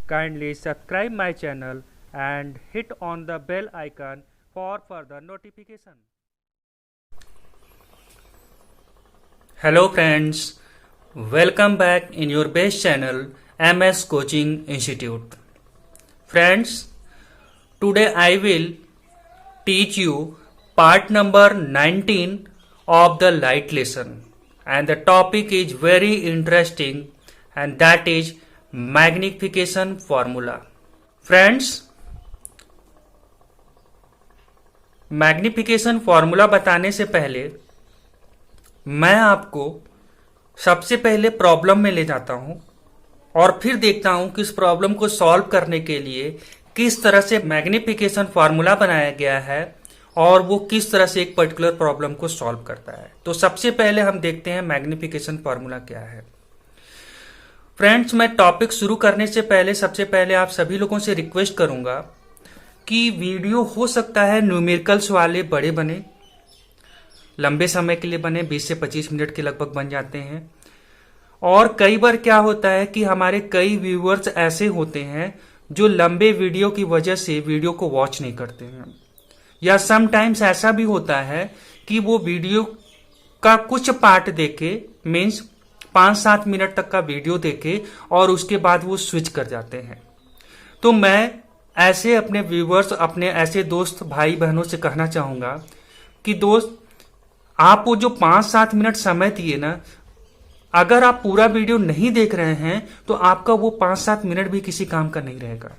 Kindly subscribe my channel and hit on the bell icon for further notification. Hello friends, welcome back in your best channel MS Coaching Institute. Friends, today I will teach you part number 19 of the light lesson, and the topic is very interesting, and that is magnification formula. Friends, magnification formula बताने से पहले मैं आपको सबसे पहले problem में ले जाता हूं और फिर देखता हूं कि इस प्रॉब्लम को सॉल्व करने के लिए किस तरह से मैग्निफिकेशन फॉर्मूला बनाया गया है और वो किस तरह से एक पर्टिकुलर प्रॉब्लम को सॉल्व करता है. तो सबसे पहले हम देखते हैं मैग्निफिकेशन फॉर्मूला क्या है. फ्रेंड्स, मैं टॉपिक शुरू करने से पहले सबसे पहले आप सभी लोगों से रिक्वेस्ट करूंगा कि वीडियो हो सकता है न्यूमेरिकल्स वाले बड़े बने, लंबे समय के लिए बने, 20 से 25 मिनट के लगभग बन जाते हैं. और कई बार क्या होता है कि हमारे कई व्यूअर्स ऐसे होते हैं जो लंबे वीडियो की वजह से वीडियो को वॉच नहीं करते हैं, या समटाइम्स ऐसा भी होता है कि वो वीडियो का कुछ पार्ट देखे, मीन्स 5-7 मिनट तक का वीडियो देखे और उसके बाद वो स्विच कर जाते हैं. तो मैं ऐसे अपने व्यूवर्स, अपने ऐसे दोस्त भाई बहनों से कहना चाहूंगा कि दोस्त, आप वो जो 5-7 मिनट समय दिए ना, अगर आप पूरा वीडियो नहीं देख रहे हैं तो आपका वो 5-7 मिनट भी किसी काम का नहीं रहेगा,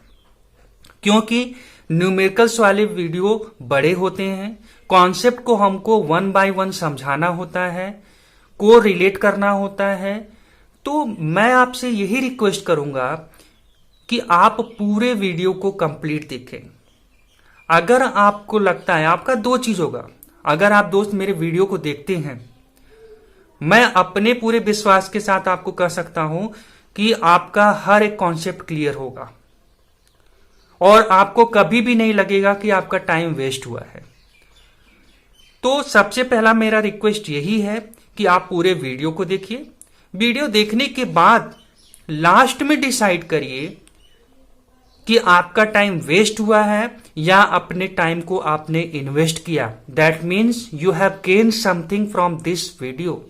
क्योंकि न्यूमेरिकल्स वाले वीडियो बड़े होते हैं. कॉन्सेप्ट को हमको 1 बाय 1 समझाना होता है, को रिलेट करना होता है. तो मैं आपसे यही रिक्वेस्ट करूंगा कि आप पूरे वीडियो को कंप्लीट देखें. अगर आपको लगता है, आपका दो चीज होगा, अगर आप दोस्त मेरे वीडियो को देखते हैं, मैं अपने पूरे विश्वास के साथ आपको कह सकता हूं कि आपका हर एक कॉन्सेप्ट क्लियर होगा और आपको कभी भी नहीं लगेगा कि आपका टाइम वेस्ट हुआ है. तो सबसे पहला मेरा रिक्वेस्ट यही है कि आप पूरे वीडियो को देखिए. वीडियो देखने के बाद लास्ट में डिसाइड करिए कि आपका टाइम वेस्ट हुआ है या अपने टाइम को आपने इन्वेस्ट किया. That means you have gain something from this video.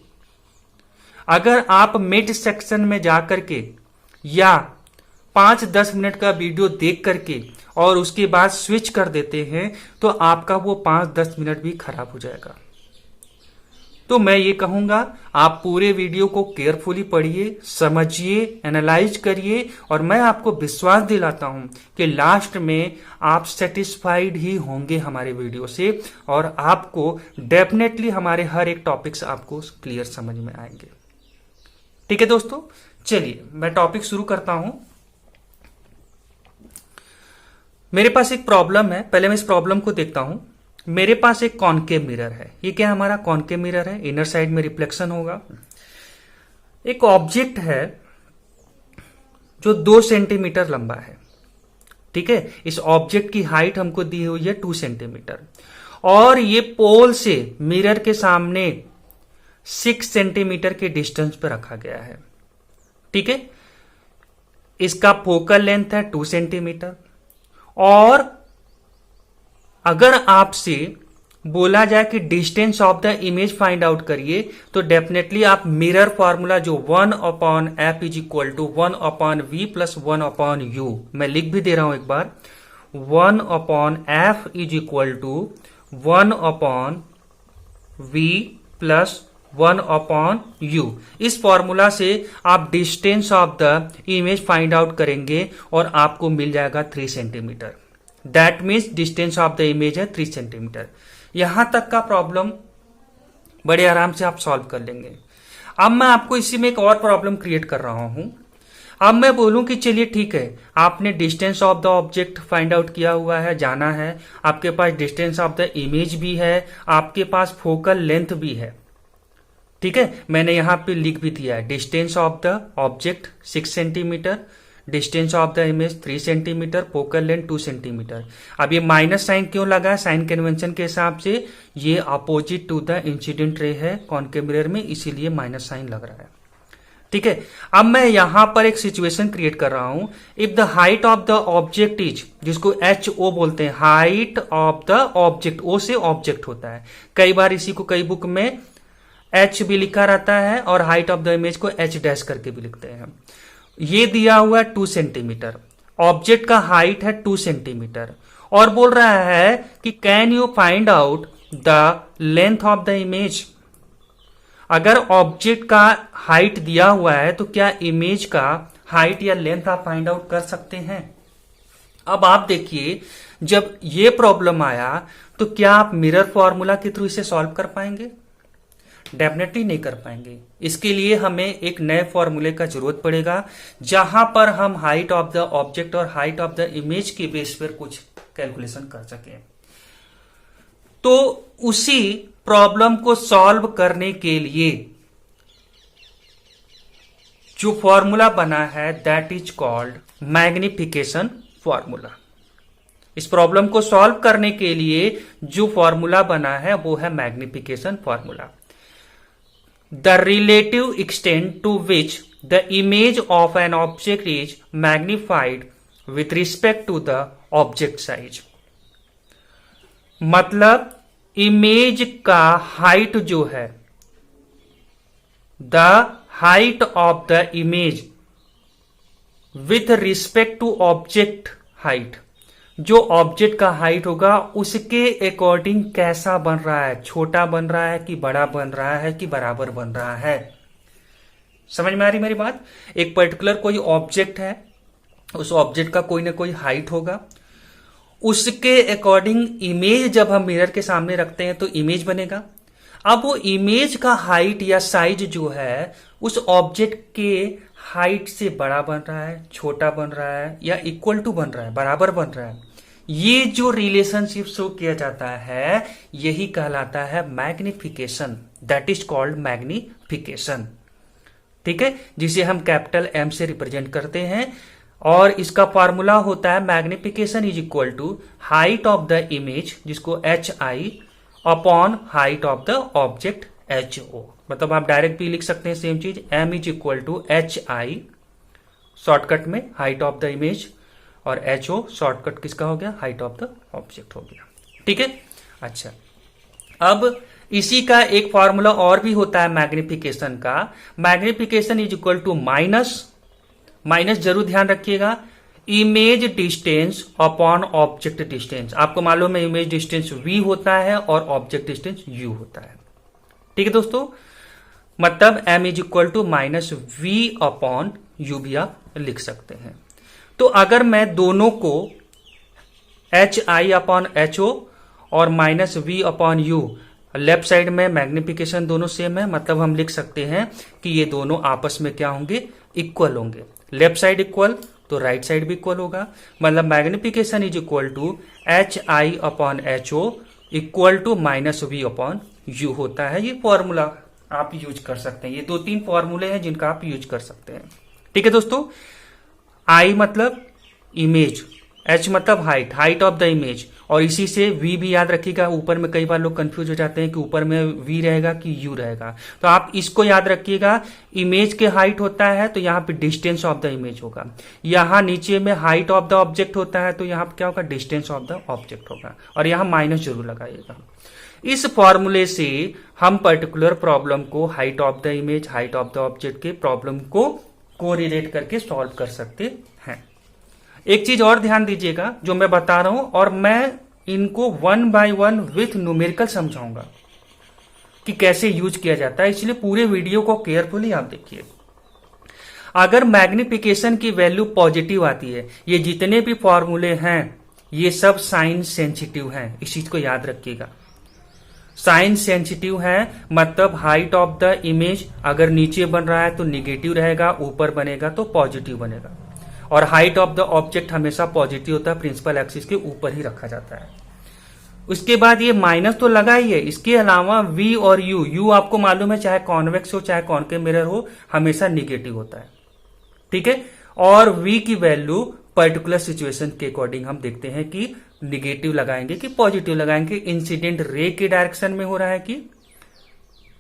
अगर आप मिड सेक्शन में जाकर के या 5-10 मिनट का वीडियो देख करके और उसके बाद स्विच कर देते हैं तो आपका वो 5-10 मिनट भी खराब हो जाएगा. तो मैं ये कहूंगा, आप पूरे वीडियो को केयरफुली पढ़िए, समझिए, एनालाइज करिए, और मैं आपको विश्वास दिलाता हूं कि लास्ट में आप सेटिस्फाइड ही होंगे हमारे वीडियो से और आपको डेफिनेटली हमारे हर एक टॉपिक्स आपको क्लियर समझ में आएंगे. ठीक है दोस्तों, चलिए मैं टॉपिक शुरू करता हूं. मेरे पास एक प्रॉब्लम है. पहले मैं इस प्रॉब्लम को देखता हूं. मेरे पास एक कॉनकेव मिरर है. ये क्या हमारा कॉनकेव मिरर है, इनर साइड में रिफ्लेक्शन होगा. एक ऑब्जेक्ट है जो 2 सेंटीमीटर लंबा है. ठीक है, इस ऑब्जेक्ट की हाइट हमको दी हुई है 2 सेंटीमीटर और ये पोल से मिरर के सामने 6 सेंटीमीटर के डिस्टेंस पर रखा गया है. ठीक है, इसका फोकल लेंथ है 2 सेंटीमीटर. और अगर आपसे बोला जाए कि distance of the image find out करिए तो डेफिनेटली आप मिरर फॉर्मूला जो 1/f is equal to 1/v plus 1/u, मैं लिख भी दे रहा हूं एक बार, 1/f is equal to 1/v plus 1/u. इस फॉर्मूला से आप distance of the image find out करेंगे और आपको मिल जाएगा 3 centimetre. That means distance of the image है 3 सेंटीमीटर. यहां तक का प्रॉब्लम बड़े आराम से आप सॉल्व कर लेंगे. अब मैं आपको इसी में एक और प्रॉब्लम क्रिएट कर रहा हूं. अब मैं बोलूं कि चलिए ठीक है, आपने distance of the object find out किया हुआ है, जाना है, आपके पास डिस्टेंस ऑफ द इमेज भी है, आपके पास फोकल लेंथ भी है. ठीक है, मैंने यहां पे लिख भी दिया है distance of the object 6 centimetre, distance of the image 3 centimetre, focal length 2 centimetre. अब ये माइनस साइन क्यों लगा है? साइन कन्वेंशन के हिसाब से ये opposite to the incident ray है कॉनकेव मिरर में, इसीलिए माइनस साइन लग रहा है. ठीक है। अब मैं यहां पर एक सिचुएशन क्रिएट कर रहा हूं। If the height of the object is, जिसको एच ओ बोलते हैं, हाइट ऑफ द ऑब्जेक्ट, ओ से ऑब्जेक्ट होता है, कई बार इसी को कई बुक में एच भी लिखा रहता है और हाइट ऑफ द इमेज को एच डैश करके भी लिखते हैं। ये दिया हुआ है 2 सेंटीमीटर, ऑब्जेक्ट का हाइट है 2 सेंटीमीटर, और बोल रहा है कि can you find out the length of the image. अगर ऑब्जेक्ट का हाइट दिया हुआ है तो क्या इमेज का हाइट या लेंथ आप फाइंड आउट कर सकते हैं। अब आप देखिए, जब ये प्रॉब्लम आया तो क्या आप मिरर फॉर्मूला के थ्रू इसे सॉल्व कर पाएंगे? डेफिनेटली नहीं कर पाएंगे। इसके लिए हमें एक नए फॉर्मूले का जरूरत पड़ेगा, जहां पर हम हाइट ऑफ द ऑब्जेक्ट और हाइट ऑफ द इमेज के बेस पर कुछ कैलकुलेशन कर सकें। तो उसी प्रॉब्लम को सॉल्व करने के लिए जो फॉर्मूला बना है that is called magnification formula. इस प्रॉब्लम को सॉल्व करने के लिए जो फॉर्मूला बना है वो है magnification formula. The relative extent to which the image of an object is magnified with respect to the object size. मतलब इमेज का हाइट जो है, the height of the image with respect to object height, जो object का height होगा उसके according कैसा बन रहा है, छोटा बन रहा है कि बड़ा बन रहा है कि बराबर बन रहा है। समझ में आ रही मेरी बात? एक पर्टिकुलर कोई ऑब्जेक्ट है, उस ऑब्जेक्ट का कोई ना कोई हाइट होगा, उसके अकॉर्डिंग इमेज जब हम मिरर के सामने रखते हैं तो इमेज बनेगा। अब वो इमेज का हाइट या साइज जो है उस ऑब्जेक्ट के हाइट से बड़ा बन रहा है, छोटा बन रहा है या इक्वल टू बन रहा है, बराबर बन रहा है। ये जो रिलेशनशिप शो किया जाता है यही कहलाता है magnification, that is called magnification. ठीक है, जिसे हम कैपिटल एम से रिप्रेजेंट करते हैं, और इसका फॉर्मूला होता है magnification is equal to height of the image, जिसको H I, upon height of the object H O. मतलब आप डायरेक्ट भी लिख सकते हैं सेम चीज, M is equal to H I shortcut में हाइट ऑफ द इमेज, और एच ओ शॉर्टकट किसका हो गया, हाइट ऑफ द ऑब्जेक्ट हो गया। ठीक है, अच्छा। अब इसी का एक फॉर्मूला और भी होता है मैग्निफिकेशन का। Magnification is equal to minus जरूर ध्यान रखिएगा, image distance upon object distance. आपको मालूम है इमेज डिस्टेंस v होता है और ऑब्जेक्ट डिस्टेंस u होता है। ठीक है दोस्तों, मतलब m is equal to minus V upon U भी आप लिख सकते हैं। तो अगर मैं दोनों को H I upon H O और minus V upon U, left side में मैग्निफिकेशन दोनों सेम है, मतलब हम लिख सकते हैं कि ये दोनों आपस में क्या होंगे, इक्वल होंगे। लेफ्ट साइड इक्वल तो राइट साइड भी इक्वल होगा, मतलब magnification is equal to H I upon H O equal to minus V upon U होता है। ये फॉर्मूला आप यूज कर सकते हैं। ये 2-3 फॉर्मूले हैं जिनका आप यूज कर सकते हैं। ठीक है दोस्तों, आई मतलब इमेज, एच मतलब हाइट ऑफ द इमेज, और इसी से वी भी याद रखिएगा। ऊपर में कई बार लोग कंफ्यूज हो जाते हैं कि ऊपर में वी रहेगा कि यू रहेगा, तो आप इसको याद रखिएगा। इमेज के हाइट होता है तो यहाँ पे डिस्टेंस ऑफ द इमेज होगा, यहाँ नीचे में हाइट ऑफ द ऑब्जेक्ट होता है तो यहाँ पे क्या होगा, डिस्टेंस ऑफ द ऑब्जेक्ट होगा, और यहाँ माइनस जरूर लगाइएगा। इस फॉर्मूले से हम पर्टिकुलर प्रॉब्लम को, height of the image, height of the object के प्रॉब्लम को कोरिलेट करके सॉल्व कर सकते हैं। एक चीज और ध्यान दीजिएगा जो मैं बता रहा हूं, और मैं इनको 1 बाय 1 विथ न्यूमेरिकल समझाऊंगा कि कैसे यूज किया जाता है, इसलिए पूरे वीडियो को केयरफुली आप देखिए। अगर मैग्निफिकेशन की वैल्यू पॉजिटिव आती है, ये जितने भी फॉर्मूले हैं ये सब साइन सेंसिटिव हैं, इस चीज को याद रखिएगा। साइन सेंसिटिव है मतलब हाइट ऑफ द इमेज अगर नीचे बन रहा है तो निगेटिव रहेगा, ऊपर बनेगा तो पॉजिटिव बनेगा, और हाइट ऑफ द ऑब्जेक्ट हमेशा पॉजिटिव होता है, प्रिंसिपल एक्सिस के ऊपर ही रखा जाता है। उसके बाद ये माइनस तो लगा ही है, इसके अलावा v और u आपको मालूम है चाहे कॉन्वेक्स हो चाहे कॉनकेव मिरर हो हमेशा निगेटिव होता है। ठीक है, और v की वैल्यू पर्टिकुलर सिचुएशन के अकॉर्डिंग हम देखते हैं कि निगेटिव लगाएंगे कि पॉजिटिव लगाएंगे, इंसिडेंट रे के डायरेक्शन में हो रहा है कि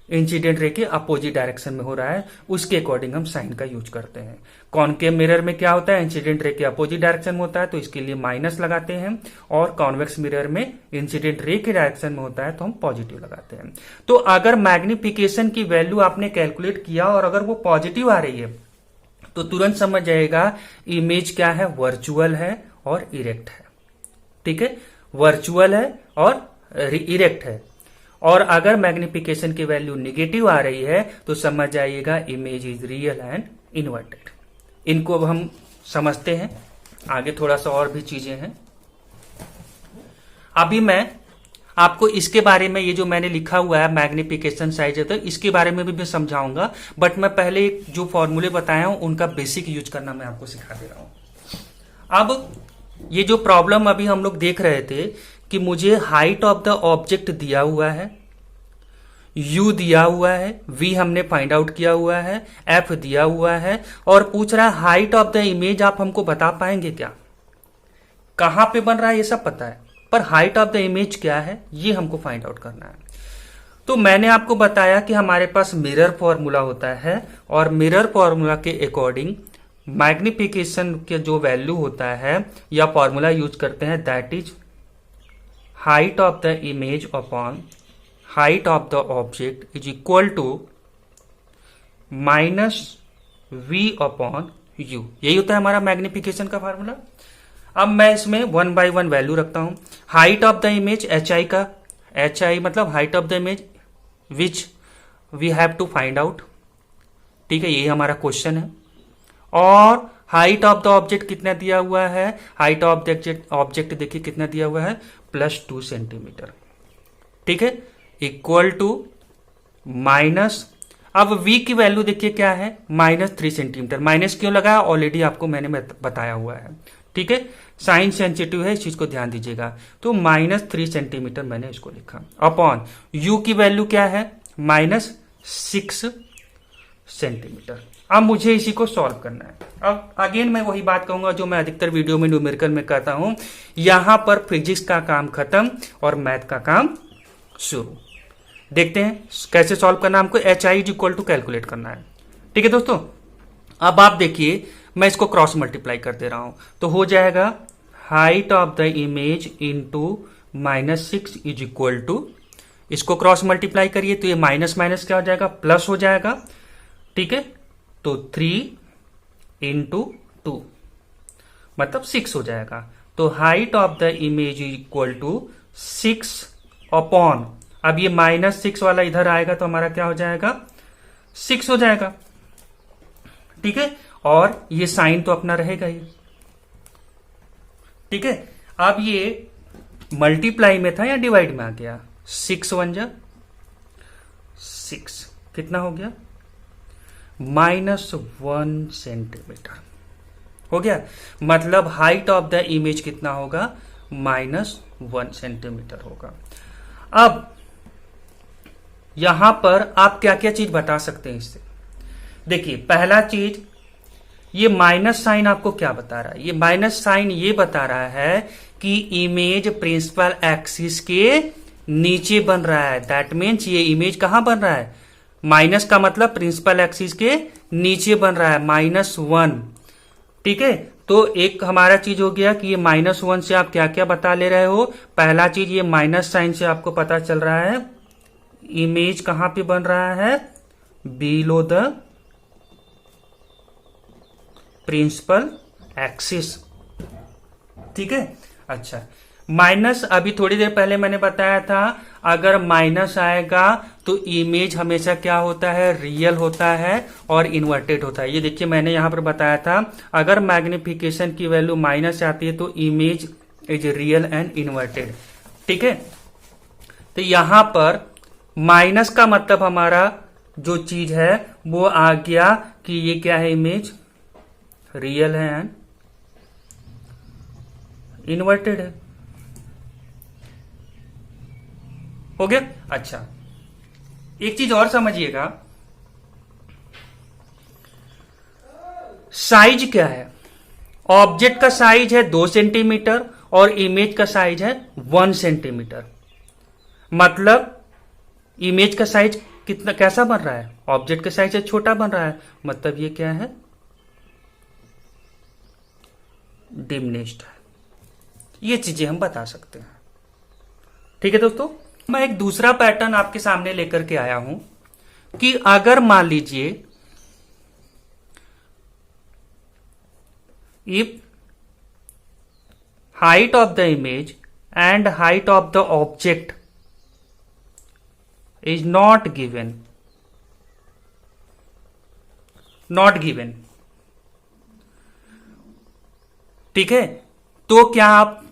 इंसिडेंट रे के अपोजिट डायरेक्शन में हो रहा है, उसके अकॉर्डिंग हम साइन का यूज करते हैं। कॉनकेव मिरर में क्या होता है, इंसिडेंट रे के अपोजिट डायरेक्शन में होता है तो इसके लिए माइनस लगाते हैं, और कॉन्वेक्स मिरर में इंसिडेंट रे के डायरेक्शन में होता है तो हम पॉजिटिव लगाते हैं। तो अगर मैग्निफिकेशन की वैल्यू आपने कैलकुलेट किया और अगर वो पॉजिटिव आ रही है तो तुरंत समझ जाएगा इमेज क्या है, वर्चुअल है और इरेक्ट है। ठीक है, वर्चुअल है और इरेक्ट है। और अगर मैग्निफिकेशन की वैल्यू निगेटिव आ रही है तो समझ जाइएगा image is real and inverted. इनको अब हम समझते हैं, आगे थोड़ा सा और भी चीजें हैं। अभी मैं आपको इसके बारे में, ये जो मैंने लिखा हुआ है मैग्निफिकेशन साइज है, तो इसके बारे में भी मैं समझाऊंगा, बट मैं पहले जो फॉर्मूले बताया हूं उनका बेसिक यूज करना मैं आपको सिखा दे रहा हूं। अब ये जो प्रॉब्लम अभी हम लोग देख रहे थे कि मुझे हाइट ऑफ द ऑब्जेक्ट दिया हुआ है, u दिया हुआ है, v हमने फाइंड आउट किया हुआ है, f दिया हुआ है, और पूछ रहा है हाइट ऑफ द इमेज आप हमको बता पाएंगे क्या, कहां पे बन रहा है ये सब पता है, पर हाइट ऑफ द इमेज क्या है ये हमको फाइंड आउट करना है। तो मैंने आपको बताया कि हमारे पास मिरर फॉर्मूला होता है, और मिरर फॉर्मूला के अकॉर्डिंग मैग्निफिकेशन के जो वैल्यू होता है या फॉर्मूला यूज करते हैं, that is height of the image upon height of the object is equal to minus V upon U. यही होता है हमारा मैग्निफिकेशन का फार्मूला। अब मैं इसमें 1 by 1 वैल्यू रखता हूं। Height of the image H I का, एच आई मतलब height of the image which we have to find out. ठीक है, यही हमारा क्वेश्चन है। और हाइट ऑफ द ऑब्जेक्ट कितना दिया हुआ है, हाइट ऑफ द ऑब्जेक्ट देखिए कितना दिया हुआ है, +2 सेंटीमीटर। ठीक है, इक्वल टू माइनस, अब v की वैल्यू देखिए क्या है, -3 सेंटीमीटर। माइनस क्यों लगा, ऑलरेडी आपको मैंने बताया हुआ है। ठीक है, साइन सेंसिटिव है, इस चीज को ध्यान दीजिएगा। तो -3 सेंटीमीटर मैंने इसको लिखा, अपॉन u की वैल्यू क्या है, -6 सेंटीमीटर। अब मुझे इसी को सॉल्व करना है। अब अगेन मैं वही बात कहूंगा जो मैं अधिकतर वीडियो में न्यूमेरिकल में कहता हूं, यहां पर फिजिक्स का काम खत्म और मैथ का काम शुरू। देखते हैं कैसे सॉल्व करना, हमको H I equal to calculate करना है। ठीक है दोस्तों, अब आप देखिए मैं इसको क्रॉस मल्टीप्लाई कर दे रहा हूं, तो हो जाएगा height of the image into -6 is equal to, इसको क्रॉस मल्टीप्लाई करिए तो ये माइनस माइनस क्या हो जाएगा, प्लस हो जाएगा। ठीक है, तो 3 इंटू 2 मतलब 6 हो जाएगा। तो height of the image equal to 6 upon, अब ये -6 वाला इधर आएगा तो हमारा क्या हो जाएगा, 6 हो जाएगा। ठीक है, और ये साइन तो अपना रहेगा ही। ठीक है, अब ये मल्टीप्लाई में था या डिवाइड में आ गया, 6 1 जा 6, कितना हो गया, -1 सेंटीमीटर हो गया। मतलब हाइट ऑफ द इमेज कितना होगा, -1 सेंटीमीटर होगा। अब यहां पर आप क्या क्या चीज बता सकते हैं इससे, देखिए पहला चीज, ये माइनस साइन आपको क्या बता रहा है, ये माइनस साइन ये बता रहा है कि इमेज प्रिंसिपल एक्सिस के नीचे बन रहा है। दैट मीन्स ये इमेज कहां बन रहा है, माइनस का मतलब प्रिंसिपल एक्सिस के नीचे बन रहा है, -1। ठीक है, तो एक हमारा चीज हो गया कि ये -1 से आप क्या क्या बता ले रहे हो। पहला चीज, ये माइनस साइन से आपको पता चल रहा है इमेज कहां पे बन रहा है, बिलो द प्रिंसिपल एक्सिस। ठीक है, अच्छा माइनस, अभी थोड़ी देर पहले मैंने बताया था अगर माइनस आएगा तो इमेज हमेशा क्या होता है, रियल होता है और इन्वर्टेड होता है। ये देखिए मैंने यहां पर बताया था, अगर मैग्निफिकेशन की वैल्यू माइनस आती है तो image is real and inverted. ठीक है, तो यहां पर माइनस का मतलब हमारा जो चीज है वो आ गया कि ये क्या है, इमेज रियल है एंड इन्वर्टेड है। हो गया। अच्छा, एक चीज और समझिएगा, साइज क्या है, ऑब्जेक्ट का साइज है 2 सेंटीमीटर और इमेज का साइज है 1 सेंटीमीटर। मतलब इमेज का साइज कितना कैसा बन रहा है, ऑब्जेक्ट के साइज से छोटा बन रहा है, मतलब ये क्या है, डिमिनिश्ड है। ये चीजें हम बता सकते हैं। ठीक है दोस्तों, मैं एक दूसरा पैटर्न आपके सामने लेकर के आया हूं कि अगर मान लीजिए if height of the image and height of the object is not given, ठीक है, तो क्या आप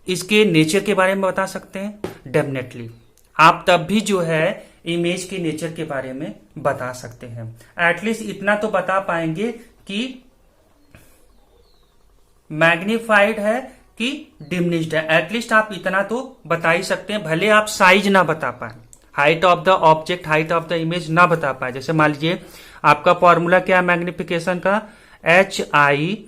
इसके नेचर के बारे में बता सकते हैं? डेफिनेटली आप तब भी जो है इमेज के नेचर के बारे में बता सकते हैं। एटलीस्ट इतना तो बता पाएंगे कि मैग्नीफाइड है कि डिमिनिश्ड है। एटलीस्ट आप इतना तो बता ही सकते हैं, भले आप साइज ना बता पाए, height of the object, height of the image ना बता पाए। जैसे मान लीजिए आपका फॉर्मूला क्या है मैग्निफिकेशन का, HI/HO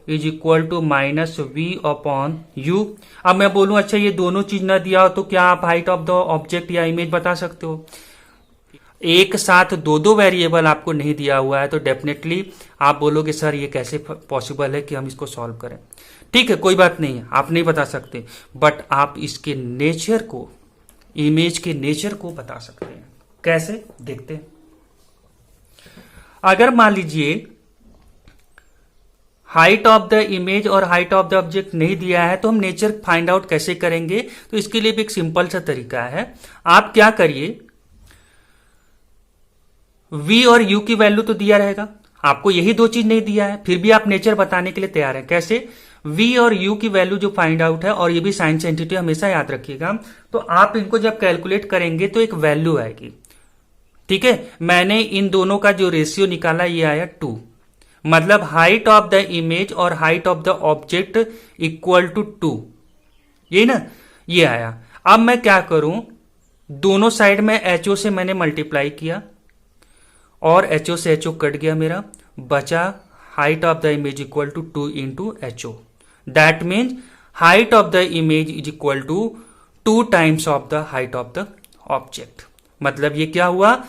is equal to -V/U। अब मैं बोलूं अच्छा ये दोनों चीज ना दिया हो तो क्या आप हाइट ऑफ द ऑब्जेक्ट या इमेज बता सकते हो? एक साथ दो वेरिएबल आपको नहीं दिया हुआ है तो डेफिनेटली आप बोलोगे सर ये कैसे पॉसिबल है कि हम इसको सॉल्व करें। ठीक है, कोई बात नहीं है, आप नहीं बता सकते, बट आप इसके नेचर को, इमेज के नेचर को बता सकते हैं। कैसे, देखते हैं। अगर मान लीजिए हाइट ऑफ द इमेज और हाइट ऑफ द ऑब्जेक्ट नहीं दिया है तो हम नेचर फाइंड आउट कैसे करेंगे? तो इसके लिए भी एक सिंपल सा तरीका है। आप क्या करिए, V और U की वैल्यू तो दिया रहेगा, आपको यही दो चीज नहीं दिया है, फिर भी आप नेचर बताने के लिए तैयार है। कैसे? V और U की वैल्यू जो फाइंड आउट है, और ये भी साइन सेंसिटिव हमेशा याद रखिएगा, तो आप इनको जब कैलकुलेट करेंगे तो एक वैल्यू आएगी। ठीक है, मैंने इन दोनों का जो रेशियो निकाला ये आया 2, मतलब हाइट ऑफ द इमेज और height of the object equal to 2, यही ना, ये आया। अब मैं क्या करूं, दोनों साइड में HO से मैंने मल्टीप्लाई किया और HO से HO कट गया, मेरा बचा height of the image equal to 2 into HO। That means height of the image is equal to 2 times of the height of the object. मतलब ये क्या हुआ,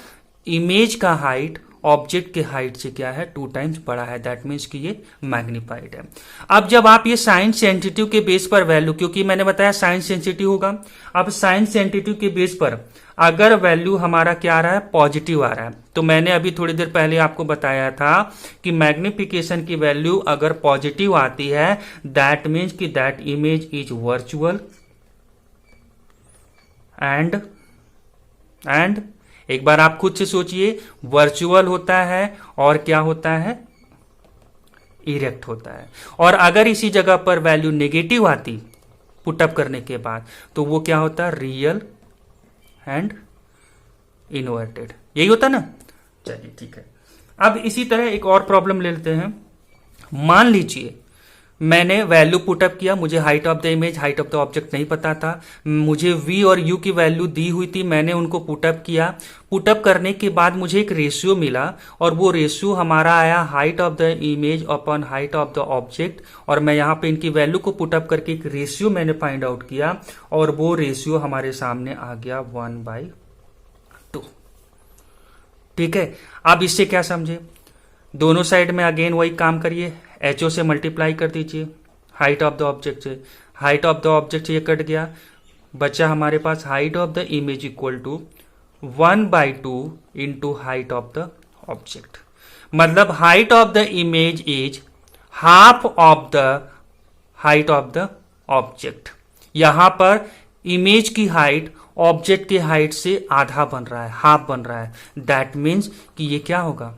इमेज का हाइट ऑब्जेक्ट के हाइट से क्या है, 2 टाइम्स बड़ा है। दैट मीन्स कि ये मैग्नीफाइड है। अब जब आप ये साइन सेंसिटिव के बेस पर वैल्यू, क्योंकि मैंने बताया साइन सेंसिटिव होगा, अब साइन सेंसिटिव के बेस पर अगर वैल्यू हमारा क्या आ रहा है, पॉजिटिव आ रहा है, तो मैंने अभी थोड़ी देर पहले आपको बताया था कि मैग्निफिकेशन की वैल्यू अगर पॉजिटिव आती है दैट मीन्स कि that image is virtual and एक बार आप खुद से सोचिए, वर्चुअल होता है और क्या होता है, इरेक्ट होता है। और अगर इसी जगह पर वैल्यू नेगेटिव आती पुटअप करने के बाद तो वो क्या होता है, रियल एंड इनवर्टेड, यही होता ना। चलिए ठीक है, अब इसी तरह एक और प्रॉब्लम ले लेते हैं। मान लीजिए मैंने वैल्यू पुटअप किया, मुझे height of the image, height of the object नहीं पता था, मुझे V और U की वैल्यू दी हुई थी, मैंने उनको पुटअप किया। पुटअप करने के बाद मुझे एक रेशियो मिला और वो रेशियो हमारा आया height of the image upon height of the object, और मैं यहाँ पे इनकी वैल्यू को पुटअप करके एक रेशियो मैंने फाइंड आउट किया और वो रेशियो हमारे सामने आ गया 1/2। ठीक है, अब इससे क्या समझे, दोनों साइड में अगेन वही काम करिए, HO से मल्टीप्लाई कर दीजिए हाइट ऑफ द ऑब्जेक्ट से, हाइट ऑफ द ऑब्जेक्ट से ये कट गया, बचा हमारे पास height of the image equal to 1/2 into height of the object. मतलब height of the image is half of the height of the object. यहां पर इमेज की हाइट ऑब्जेक्ट की हाइट से आधा बन रहा है, हाफ बन रहा है। दैट मीन्स कि ये क्या होगा,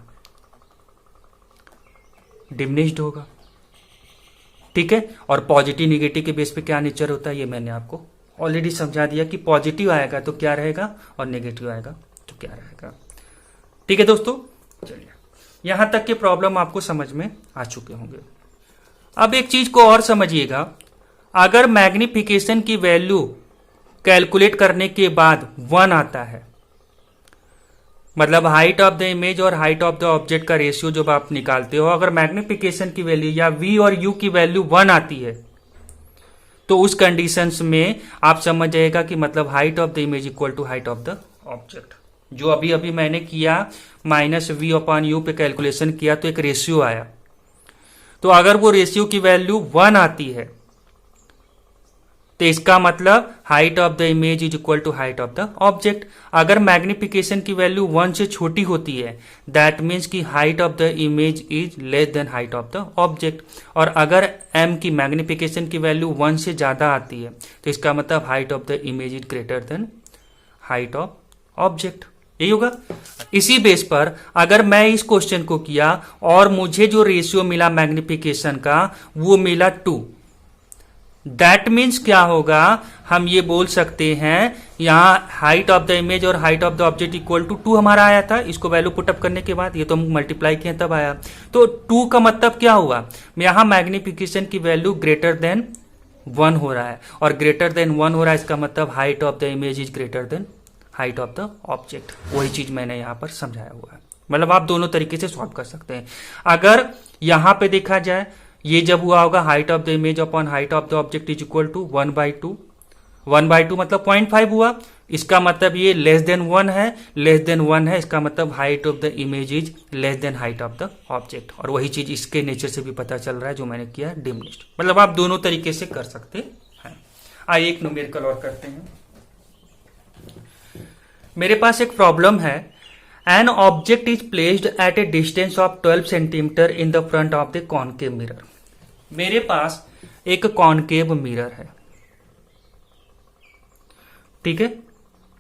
डिमिनिश्ड होगा। ठीक है, और पॉजिटिव निगेटिव के बेस पे क्या नेचर होता है ये मैंने आपको ऑलरेडी समझा दिया कि पॉजिटिव आएगा तो क्या रहेगा और नेगेटिव आएगा तो क्या रहेगा। ठीक है दोस्तों, चलिए यहां तक के प्रॉब्लम आपको समझ में आ चुके होंगे। अब एक चीज को और समझिएगा, अगर मैग्निफिकेशन की वैल्यू कैलकुलेट करने के बाद 1 आता है, मतलब हाइट ऑफ द इमेज और हाइट ऑफ द ऑब्जेक्ट का रेशियो जब आप निकालते हो, अगर मैग्निफिकेशन की वैल्यू या V और U की वैल्यू 1 आती है तो उस कंडीशंस में आप समझ जाएगा कि मतलब height of the image equal to height of the object. जो अभी अभी मैंने किया -v/u पे कैलकुलेशन किया तो एक रेशियो आया, तो अगर वो रेशियो की वैल्यू 1 आती है तो इसका मतलब height of the image is equal to height of the object. अगर मैग्निफिकेशन की वैल्यू 1 से छोटी होती है दैट मीन्स कि height of the image is less than height of the object. और अगर m की मैग्निफिकेशन की वैल्यू 1 से ज्यादा आती है तो इसका मतलब height of the image is greater than height of object. यही होगा। इसी बेस पर अगर मैं इस क्वेश्चन को किया और मुझे जो रेशियो मिला मैग्निफिकेशन का वो मिला 2, दैट मीन्स क्या होगा, हम ये बोल सकते हैं यहां हाइट ऑफ द इमेज और height of the object equal to 2 हमारा आया था। इसको वैल्यू पुटअप करने के बाद ये तो हम मल्टीप्लाई किए तब आया, तो 2 का मतलब क्या हुआ, यहां मैग्निफिकेशन की वैल्यू ग्रेटर देन 1 हो रहा है, और ग्रेटर देन 1 हो रहा है इसका मतलब height of the image is greater than height of the object. वही चीज मैंने यहां पर समझाया हुआ है। मतलब आप दोनों तरीके से सॉल्व कर सकते हैं। अगर यहां पे देखा जाए ये जब हुआ होगा height of the image upon height of the object is equal to 1/2, 1/2 मतलब 0.5 हुआ, इसका मतलब ये लेस देन 1 है, लेस देन 1 है इसका मतलब height of the image is less than height of the object. और वही चीज इसके नेचर से भी पता चल रहा है जो मैंने किया डिमिनिश्ड। मतलब आप दोनों तरीके से कर सकते हैं। आइए एक न्यूमेरिकल और करते हैं। मेरे पास एक प्रॉब्लम है, N object is placed at A distance of 12 centimetre in the front of the concave mirror. मेरे पास एक कॉनकेव मिरर है, ठीक है,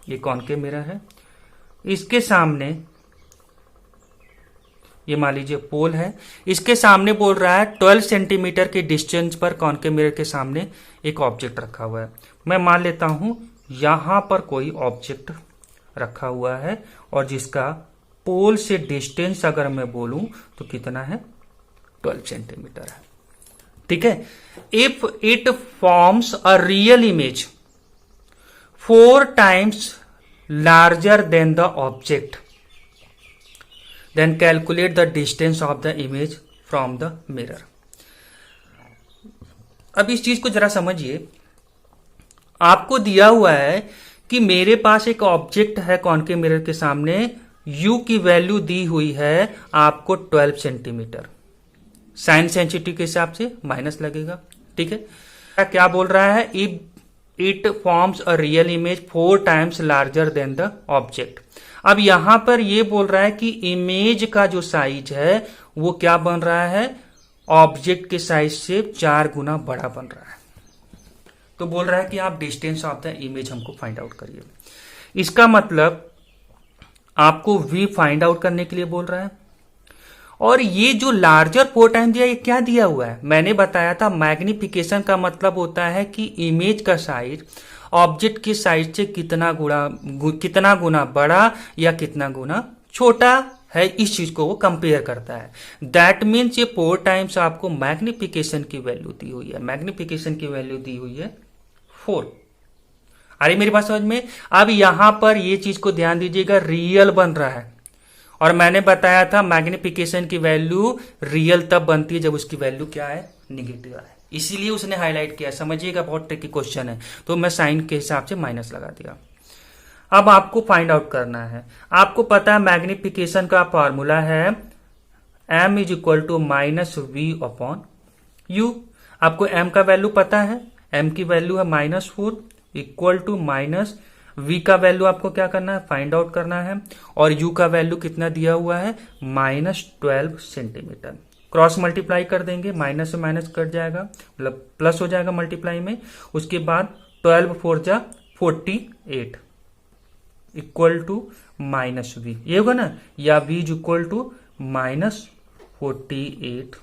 ये कॉनकेव मिरर है, इसके सामने ये मान लीजिए पोल है, इसके सामने बोल रहा है 12 सेंटीमीटर के डिस्टेंस पर कॉनकेव मिरर के सामने एक ऑब्जेक्ट रखा हुआ है। मैं मान लेता हूं यहां पर कोई ऑब्जेक्ट रखा हुआ है और जिसका पोल से डिस्टेंस अगर मैं बोलूं तो कितना है, 12 सेंटीमीटर है, ठीक है। If it forms a real image 4 times larger than the object then calculate the distance of the image from the mirror. अब इस चीज को जरा समझिए, आपको दिया हुआ है कि मेरे पास एक ऑब्जेक्ट है कॉनकेव मिरर के सामने, u की वैल्यू दी हुई है आपको 12 सेंटीमीटर, साइन सेंसिटिव के हिसाब से माइनस लगेगा, ठीक है। क्या बोल रहा है, if it forms a real image 4 times larger than the object. अब यहां पर यह बोल रहा है कि इमेज का जो साइज है वो क्या बन रहा है, ऑब्जेक्ट के साइज से 4 गुना बड़ा बन रहा है। तो बोल रहा है कि आप डिस्टेंस ऑफ द इमेज हमको फाइंड आउट करिए। इसका मतलब आपको v फाइंड आउट करने के लिए बोल रहा है। और ये जो लार्जर 4 टाइम दिया, ये क्या दिया हुआ है, मैंने बताया था मैग्निफिकेशन का मतलब होता है कि इमेज का साइज ऑब्जेक्ट के साइज से कितना गुना बड़ा या कितना गुना छोटा है, इस चीज को वो कंपेयर करता है। दैट मीन्स ये 4 टाइम्स आपको मैग्निफिकेशन की वैल्यू दी हुई है, मैग्निफिकेशन की वैल्यू दी हुई है 4। अरे मेरी बात समझ में। अब यहां पर ये चीज को ध्यान दीजिएगा, रियल बन रहा है, और मैंने बताया था मैग्निफिकेशन की वैल्यू रियल तब बनती है जब उसकी वैल्यू क्या है, निगेटिव है, इसीलिए उसने हाईलाइट किया। समझिएगा, बहुत ट्रिकी क्वेश्चन है, तो मैं साइन के हिसाब से माइनस लगा दिया। अब आपको फाइंड आउट करना है, आपको पता है मैग्निफिकेशन का फॉर्मूला है m is equal to -v/u। आपको m का वैल्यू पता है, m की वैल्यू है -4 इक्वल टू -v का वैल्यू आपको क्या करना है, फाइंड आउट करना है, और u का वैल्यू कितना दिया हुआ है, -12 सेंटीमीटर। क्रॉस मल्टीप्लाई कर देंगे, माइनस से माइनस कट जाएगा, मतलब प्लस हो जाएगा मल्टीप्लाई में। उसके बाद 12 4 जा 48 इक्वल टू -v, ये होगा ना, या v is equal to -48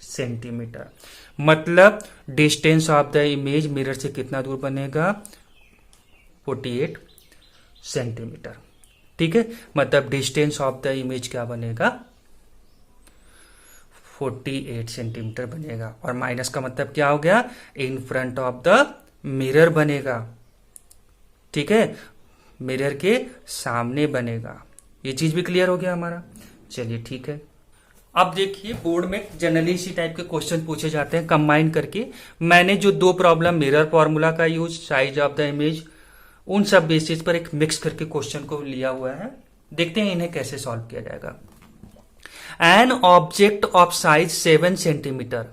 centimetre. मतलब distance of the image mirror से कितना दूर बनेगा, 48 सेंटीमीटर, ठीक है। मतलब डिस्टेंस ऑफ द इमेज क्या बनेगा, 48 सेंटीमीटर बनेगा। और माइनस का मतलब क्या हो गया, in front of the mirror बनेगा, ठीक है, मिरर के सामने बनेगा। ये चीज भी क्लियर हो गया हमारा। चलिए ठीक है, अब देखिए बोर्ड में जनरली इसी टाइप के क्वेश्चन पूछे जाते हैं कंबाइन करके। मैंने जो दो प्रॉब्लम मिरर फॉर्मूला का use, size of the image, उन सब बेसिस पर एक मिक्स करके क्वेश्चन को लिया हुआ है। देखते हैं इन्हें कैसे सॉल्व किया जाएगा। An object of size 7 centimetre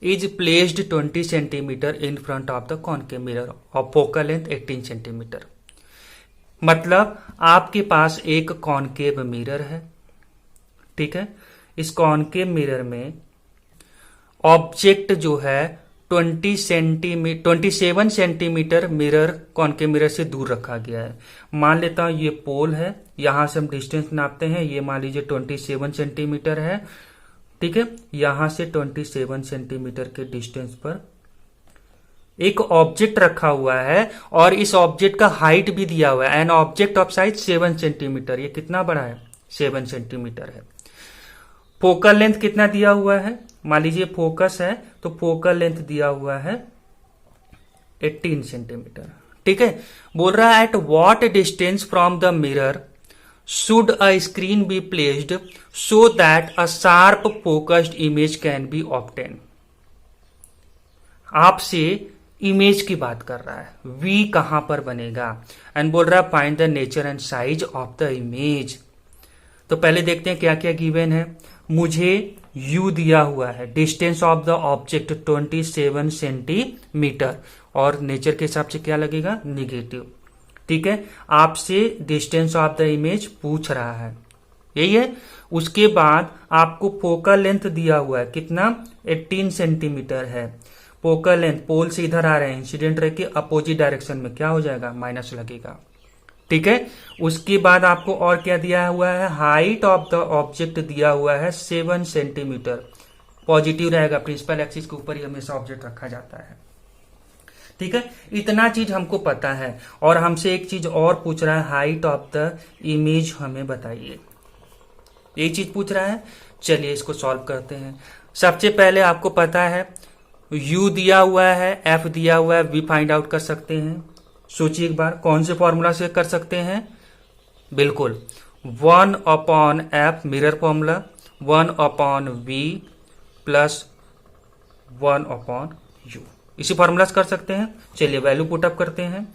is placed 20 centimetre in front of the concave mirror of focal length 18 centimetre. मतलब आपके पास एक कॉनकेव मिरर है, ठीक है। इस कॉनकेव मिरर में ऑब्जेक्ट जो है 27 सेंटीमीटर मिरर कॉनकेव मिरर से दूर रखा गया है। मान लेता हूं ये पोल है, यहां से हम डिस्टेंस नापते हैं, ये मान लीजिए 27 सेंटीमीटर है, ठीक है। यहां से 27 सेंटीमीटर के डिस्टेंस पर एक ऑब्जेक्ट रखा हुआ है और इस ऑब्जेक्ट का हाइट भी दिया हुआ है। An object of size 7 centimetre, ये कितना बड़ा है? 7 सेंटीमीटर है। फोकल लेंथ कितना दिया हुआ है? मान लीजिए फोकस है तो फोकल लेंथ दिया हुआ है 18 सेंटीमीटर, ठीक है। बोल रहा है at what distance from the mirror should a screen be placed so that a sharp focused image can be obtain. आपसे इमेज की बात कर रहा है, वी कहां पर बनेगा, एंड बोल रहा है find the nature and size of the image. तो पहले देखते हैं क्या क्या गिवन है। मुझे u दिया हुआ है, distance of the object 27 centimetre, और नेचर के हिसाब से क्या लगेगा? निगेटिव, ठीक है। आपसे डिस्टेंस ऑफ द इमेज पूछ रहा है, यही है। उसके बाद आपको फोकल लेंथ दिया हुआ है, कितना? 18 सेंटीमीटर है। फोकल लेंथ पोल से इधर आ रहे हैं, इंसिडेंट रे के अपोजिट डायरेक्शन में क्या हो जाएगा? माइनस लगेगा, ठीक है। उसके बाद आपको और क्या दिया हुआ है? हाइट ऑफ द ऑब्जेक्ट दिया हुआ है 7 सेंटीमीटर। पॉजिटिव रहेगा, प्रिंसिपल एक्सिस के ऊपर ही हमेशा ऑब्जेक्ट रखा जाता है, ठीक है। इतना चीज हमको पता है और हमसे एक चीज और पूछ रहा है, हाइट ऑफ द इमेज हमें बताइए। ये चीज पूछ रहा है। चलिए इसको सॉल्व करते हैं। सबसे पहले आपको पता है u दिया हुआ है, f दिया हुआ है, v फाइंड आउट कर सकते हैं। सोचिए एक बार, कौन से फॉर्मूला से कर सकते हैं? बिल्कुल 1/f mirror formula, 1/v plus 1/u, इसी फॉर्मूला से कर सकते हैं। चलिए वैल्यू पुटअप करते हैं।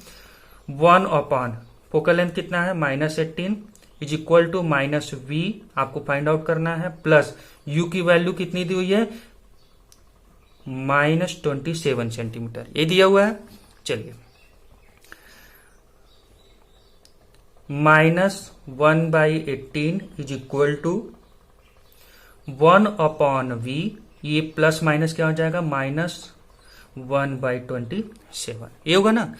1/, फोकल लेंथ कितना है? -18 इज इक्वल टू -v, आपको फाइंड आउट करना है, प्लस u की वैल्यू कितनी दी हुई है? -27 सेंटीमीटर, ये दिया हुआ है। चलिए -1/18 इज इक्वल टू 1/v, ये प्लस माइनस क्या हो जाएगा? -1/27, ये होगा ना।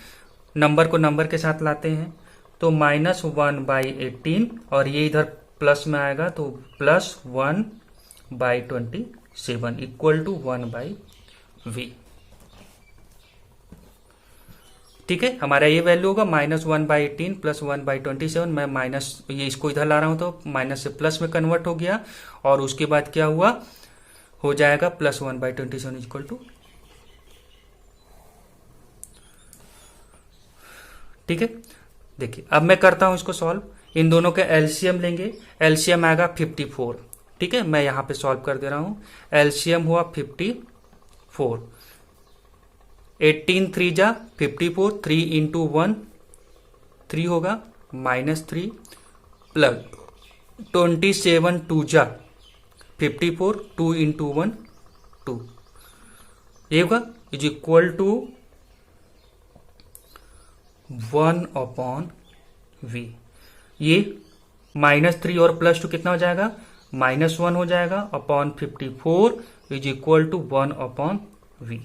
नंबर को नंबर के साथ लाते हैं तो -1/18 और ये इधर प्लस में आएगा तो +1/27 इक्वल टू 1/v, ठीक है। हमारा ये वैल्यू होगा -1/18 प्लस 1/27। मैं माइनस, ये इसको इधर ला रहा हूं तो माइनस से प्लस में कन्वर्ट हो गया, और उसके बाद क्या हुआ? हो जाएगा +1/27 इक्वल टू, ठीक है। देखिए अब मैं करता हूं इसको सॉल्व। इन दोनों के एलसीएम लेंगे, एलसीएम आएगा 54, ठीक है। मैं यहां पे सॉल्व कर दे रहा हूं। एलसीएम हुआ 54, 18 3 जा 54, 3 इंटू 1 3 होगा, -3 प्लस 27 2 जा 54, 2 इंटू 1 2, ये होगा इज इक्वल टू 1/v। ये -3 और +2 कितना हो जाएगा? -1 हो जाएगा, upon 54 is equal to 1/v।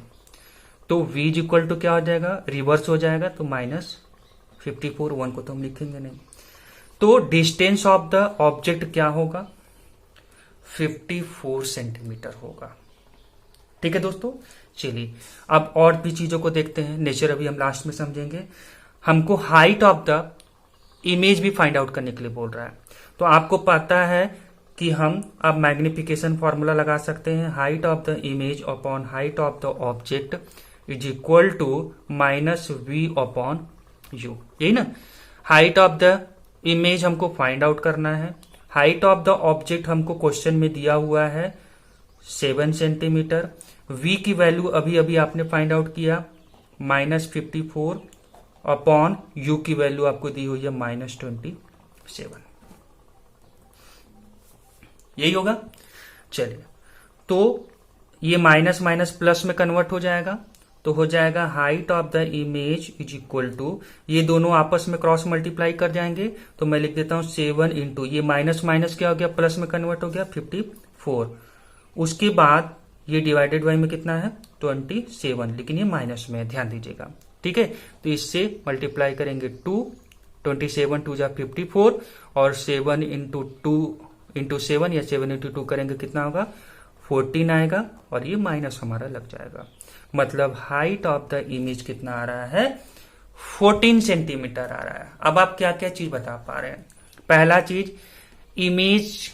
तो v इज इक्वल टू क्या हो जाएगा? रिवर्स हो जाएगा, तो -54, 1 को तो हम लिखेंगे नहीं। तो डिस्टेंस ऑफ द ऑब्जेक्ट क्या होगा? 54 सेंटीमीटर होगा, ठीक है दोस्तों। चलिए अब और भी चीजों को देखते हैं। नेचर अभी हम लास्ट में समझेंगे। हमको हाइट ऑफ द इमेज भी फाइंड आउट करने के लिए बोल रहा है। तो आपको पता है कि हम अब मैग्निफिकेशन फॉर्मूला लगा सकते हैं। Height of the image upon height of the object is equal to -v/u, यही ना। हाइट ऑफ द इमेज हमको फाइंड आउट करना है, हाइट ऑफ द ऑब्जेक्ट हमको क्वेश्चन में दिया हुआ है 7 सेंटीमीटर। v की वैल्यू अभी अभी आपने फाइंड आउट किया -54 अपॉन u की वैल्यू आपको दी हुई है -27। यही होगा। चलिए, तो ये माइनस माइनस प्लस में कन्वर्ट हो जाएगा, तो हो जाएगा height of the image is equal to, ये दोनों आपस में क्रॉस मल्टीप्लाई कर जाएंगे, तो मैं लिख देता हूं 7 इंटू ये माइनस माइनस क्या हो गया, प्लस में कन्वर्ट हो गया 54। उसके बाद ये डिवाइडेड बाई में कितना है 27, लेकिन ये माइनस में है, ध्यान दीजिएगा। ठीक है, तो इससे मल्टीप्लाई करेंगे 2, 27 2 जा 54 और 7 इंटू 2 इंटू 7 या 7 इंटू 2 करेंगे कितना होगा 14 आएगा, और ये माइनस हमारा लग जाएगा। मतलब हाइट ऑफ द इमेज कितना आ रहा है 14 सेंटीमीटर आ रहा है। अब आप क्या क्या चीज बता पा रहे हैं। पहला चीज, इमेज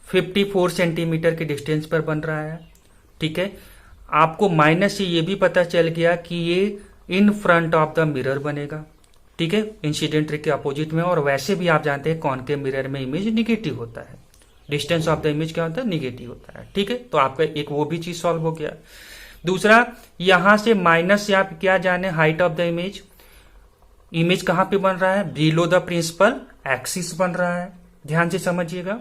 54 सेंटीमीटर के डिस्टेंस पर बन रहा है। ठीक है, आपको माइनस से ये भी पता चल गया कि ये in front of the mirror बनेगा। ठीक है, इंसिडेंट रे के अपोजिट में, और वैसे भी आप जानते हैं कॉनकेव मिरर में इमेज निगेटिव होता है, डिस्टेंस ऑफ द इमेज क्या होता है निगेटिव होता है। ठीक है, तो आपका एक वो भी चीज सॉल्व हो गया। दूसरा, यहां से माइनस से आप क्या जाने, height of the image, image कहां पे बन रहा है, बिलो द प्रिंसिपल एक्सिस बन रहा है। ध्यान से समझिएगा,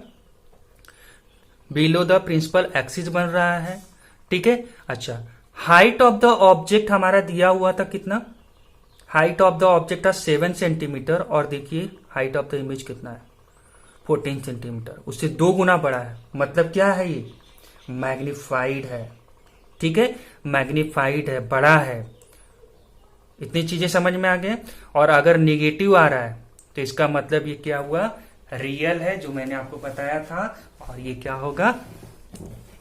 बिलो द प्रिंसिपल एक्सिस बन रहा है। ठीक है, अच्छा, हाइट ऑफ द ऑब्जेक्ट हमारा दिया हुआ था कितना, हाइट ऑफ द ऑब्जेक्ट था 7 सेंटीमीटर, और देखिए हाइट ऑफ द इमेज कितना है 14 सेंटीमीटर, उससे 2 गुना बड़ा है। मतलब क्या है, ये मैग्निफाइड है। ठीक है, मैग्निफाइड है, बड़ा है। इतनी चीजें समझ में आ गए। और अगर निगेटिव आ रहा है तो इसका मतलब ये क्या हुआ, रियल है, जो मैंने आपको बताया था, और ये क्या होगा,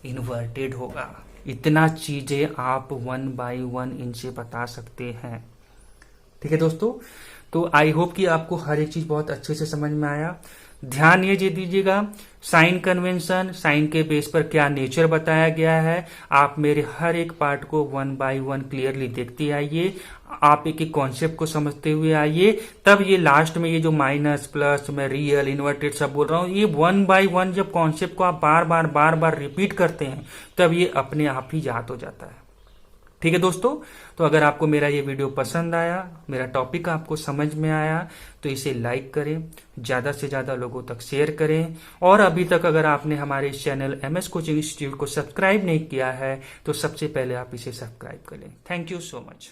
इन्वर्टेड होगा। इतना चीजें आप 1 बाई 1 इनसे बता सकते हैं। ठीक है दोस्तों, तो आई होप कि आपको हर एक चीज बहुत अच्छे से समझ में आया। ध्यान ये दीजिएगा, साइन कन्वेंशन, साइन के बेस पर क्या नेचर बताया गया है, आप मेरे हर एक पार्ट को 1 बाई 1 क्लियरली देखते आइए, आप एक एक कॉन्सेप्ट को समझते हुए आइए, तब ये लास्ट में ये जो माइनस प्लस मैं रियल इन्वर्टेड सब बोल रहा हूं, ये 1 बाई 1 जब कॉन्सेप्ट को आप बार बार रिपीट करते हैं तब ये अपने आप ही याद हो जाता है। ठीक है दोस्तों, तो अगर आपको मेरा ये वीडियो पसंद आया, मेरा टॉपिक आपको समझ में आया, तो इसे लाइक करें, ज्यादा से ज्यादा लोगों तक शेयर करें, और अभी तक अगर आपने हमारे इस चैनल MS कोचिंग इंस्टीट्यूट को सब्सक्राइब नहीं किया है तो सबसे पहले आप इसे सब्सक्राइब करें। Thank you so much.